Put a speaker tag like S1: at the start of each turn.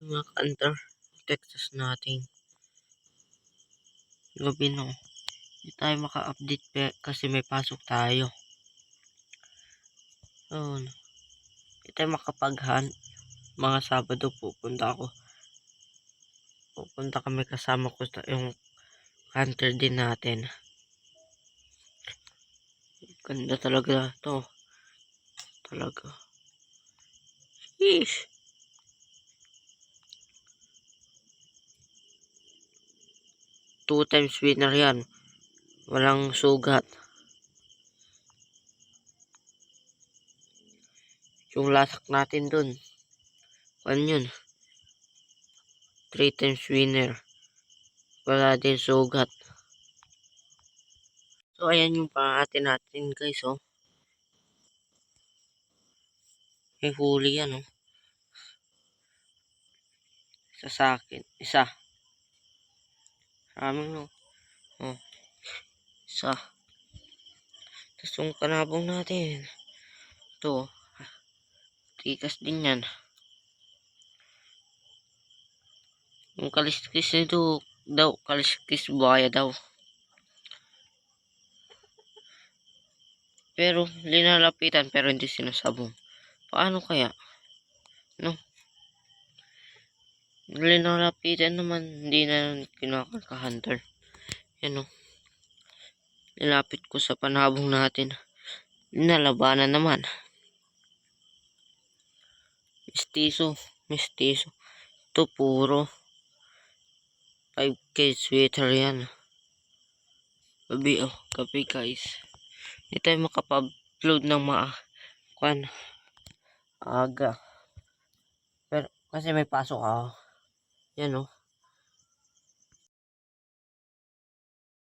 S1: Mga ka-hunter, Texas natin. Gabi no. Hindi tayo maka-update kasi may pasok tayo. So, hindi tayo makapag-hunt. Mga Sabado pupunta kami kasama ko yung hunter din natin. Ganda talaga to. Talaga. Sheesh. Two times winner yan. Walang sugat. Yung lasak natin dun. Ano yun? 3 times winner. Wala din sugat. So, ayan yung pangate natin guys, oh. May huli yan, oh. Isa sa akin. Isa. Maraming, no. Oh. Isa. Tapos yung kanabong natin. Ito. Tikas din yan. Yung kaliskis nito daw. Kaliskis buhaya daw. Pero linalapitan pero hindi sinasabong. Paano kaya? No? Linalapitan naman hindi na kinakaka-hunter. Yan o. Nilapit ko sa panabong natin. Nalabanan naman. Mistiso. Ito puro 5K sweater yan. Gabi guys. Hindi tayo makapag-upload ng aga. Pero kasi may pasok ako. Yan o.